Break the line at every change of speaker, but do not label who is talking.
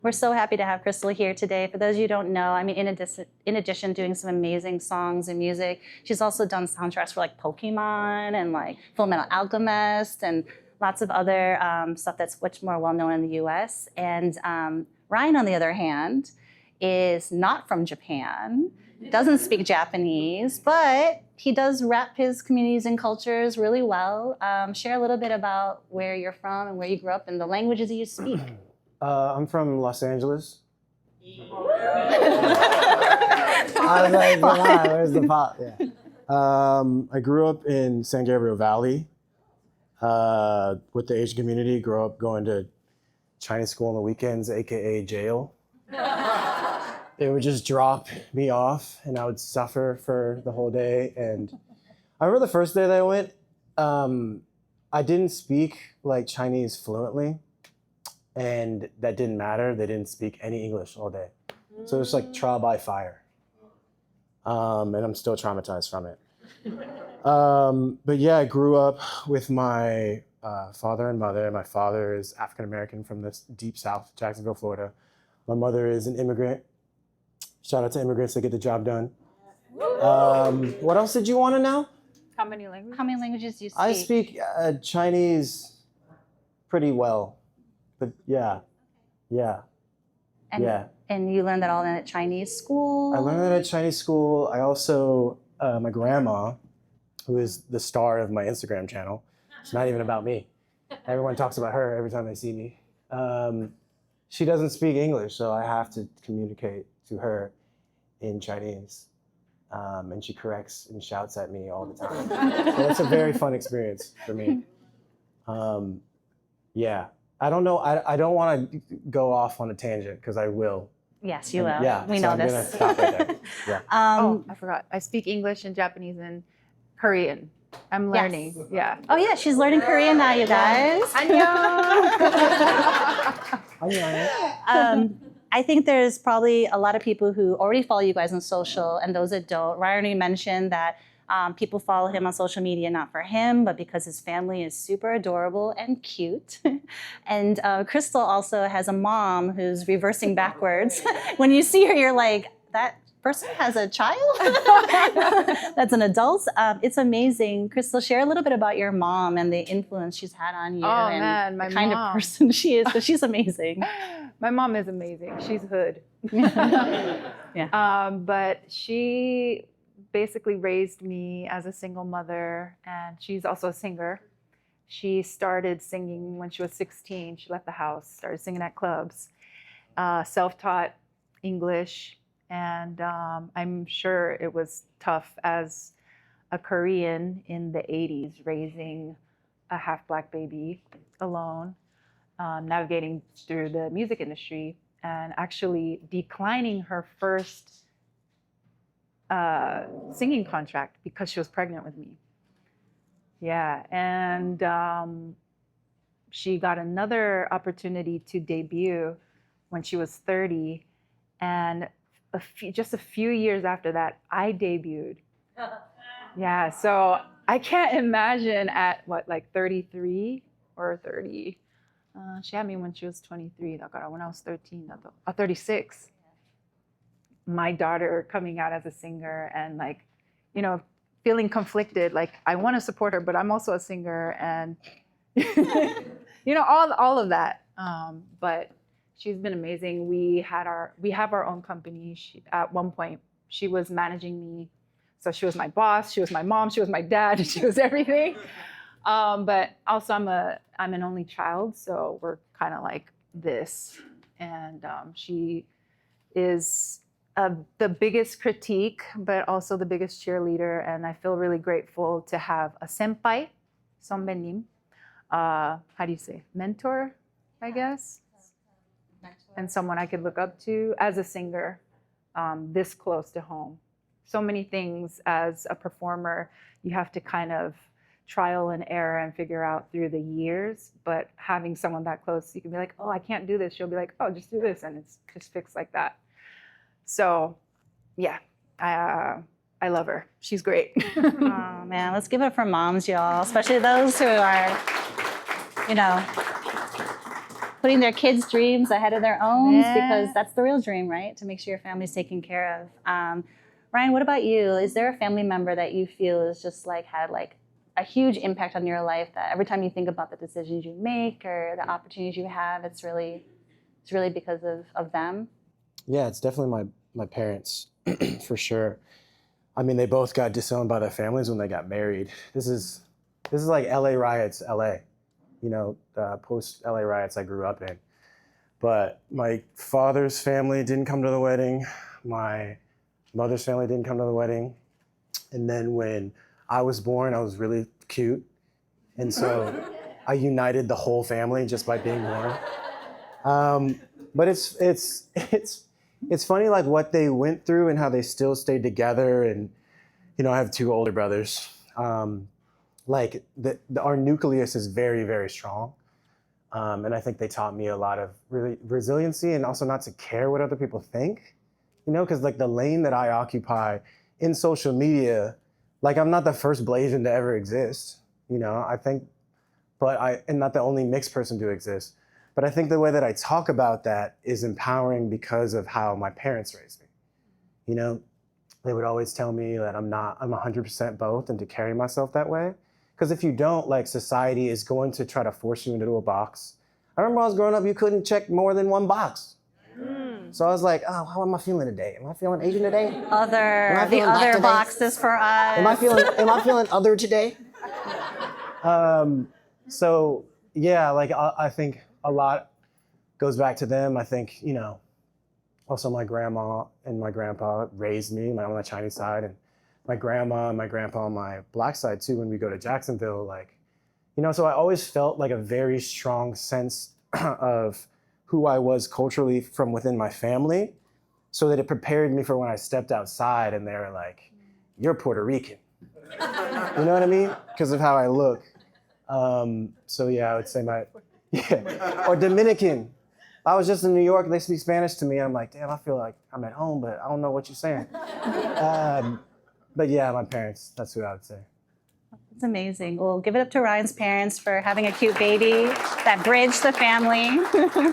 We're so happy to have Crystal here today. For those of you who don't know, I mean, in addition doing some amazing songs and music, she's also done soundtracks for like Pokemon and like Full Metal Alchemist and lots of other stuff that's much more well-known in the US. And Ryan, on the other hand, is not from Japan, doesn't speak Japanese, but he does rep his communities and cultures really well. Share a little bit about where you're from and where you grew up and the languages that you speak.
I'm from Los Angeles. I was like, come on, where's the pop? Yeah. I grew up in San Gabriel Valley with the Asian community. Grew up going to Chinese school on the weekends, AKA jail. They would just drop me off and I would suffer for the whole day. And I remember the first day that I went, I didn't speak like Chinese fluently. And that didn't matter. They didn't speak any English all day. So it was like trial by fire. And I'm still traumatized from it. But yeah, I grew up with my father and mother. My father is African-American from the deep South, Jacksonville, Florida. My mother is an immigrant. Shout out to immigrants that get the job done. What else did you want to know?
How many languages?
How many languages do you speak?
I speak Chinese pretty well. But yeah.
And you learned that all in a Chinese school?
I learned that at Chinese school. I also, my grandma, who is the star of my Instagram channel, it's not even about me. Everyone talks about her every time they see me. She doesn't speak English, so I have to communicate to her in Chinese. And she corrects and shouts at me all the time. So it's a very fun experience for me. Yeah. I don't know. I don't want to go off on a tangent because I will.
Yes, you will.
Yeah,
we
so
know
I'm
this.
gonna stop right there. Yeah.
I forgot. I speak English and Japanese and Korean. I'm learning.
Yes.
Yeah.
Oh yeah, she's learning Korean now, you guys. I think there's probably a lot of people who already follow you guys on social and those that don't. Ryan already mentioned that people follow him on social media not for him, but because his family is super adorable and cute. And Crystal also has a mom who's reversing backwards. When you see her, you're like, that person has a child? That's an adult? It's amazing. Crystal, share a little bit about your mom and the influence she's had on you and
my
the kind of person she is, because she's amazing.
My mom is amazing. She's hood.
Yeah.
But she basically raised me as a single mother, and she's also a singer. She started singing when she was 16. She left the house, started singing at clubs, self-taught English, and I'm sure it was tough as a Korean in the 80s, raising a half-Black baby alone, navigating through the music industry, and actually declining her first singing contract because she was pregnant with me. Yeah, and she got another opportunity to debut when she was 30, and just a few years after that, I debuted. Yeah, so I can't imagine at what, like 33 or 30. She had me when she was 23, when I was 13, 36. My daughter coming out as a singer and like, you know, feeling conflicted, like I want to support her, but I'm also a singer and, you know, all of that. But she's been amazing. We have our own company. At one point, she was managing me. So she was my boss, she was my mom, she was my dad, she was everything. But also I'm an only child, so we're kind of like this. And she is the biggest critique, but also the biggest cheerleader. And I feel really grateful to have a senpai, 선배님. How do you say? Mentor, I guess. And someone I could look up to as a singer, this close to home. So many things as a performer, you have to kind of trial and error and figure out through the years. But having someone that close, you can be like, oh, I can't do this. She'll be like, oh, just do this. And it's just fixed like that. So, yeah, I love her. She's great.
Oh, man, let's give it up for moms, y'all, especially those who are, you know, putting their kids' dreams ahead of their own,
Yeah.
because that's the real dream, right? To make sure your family's taken care of. Ryan, what about you? Is there a family member that you feel is just like had like a huge impact on your life, that every time you think about the decisions you make or the opportunities you have, it's really because of them?
Yeah, it's definitely my parents, for sure. I mean, they both got disowned by their families when they got married. This is like LA riots, LA, post LA riots I grew up in. But my father's family didn't come to the wedding. My mother's family didn't come to the wedding. And then when I was born, I was really cute. And so I united the whole family just by being born. But it's funny, like what they went through and how they still stayed together. And, I have two older brothers. Like our nucleus is very, very strong. And I think they taught me a lot of really resiliency and also not to care what other people think, because like the lane that I occupy in social media, like I'm not the first Blasian to ever exist, I think, and not the only mixed person to exist. But I think the way that I talk about that is empowering because of how my parents raised me. They would always tell me that I'm 100% both and to carry myself that way. Because if you don't, like society is going to try to force you into a box. I remember when I was growing up, you couldn't check more than one box. So I was like, oh, how am I feeling today? Am I feeling Asian today?
The other boxes for us.
Am I feeling other today? So yeah, like I think a lot goes back to them. I think, also my grandma and my grandpa raised me, on the Chinese side, and my grandma and my grandpa on my black side too, when we go to Jacksonville, so I always felt like a very strong sense of who I was culturally from within my family, so that it prepared me for when I stepped outside and they were like, you're Puerto Rican. You know what I mean? Because of how I look. So yeah, I would say or Dominican. I was just in New York, they speak Spanish to me. I'm like, damn, I feel like I'm at home, but I don't know what you're saying. But yeah, my parents, that's who I would say.
It's amazing. Well, give it up to Ryan's parents for having a cute baby that bridged the family.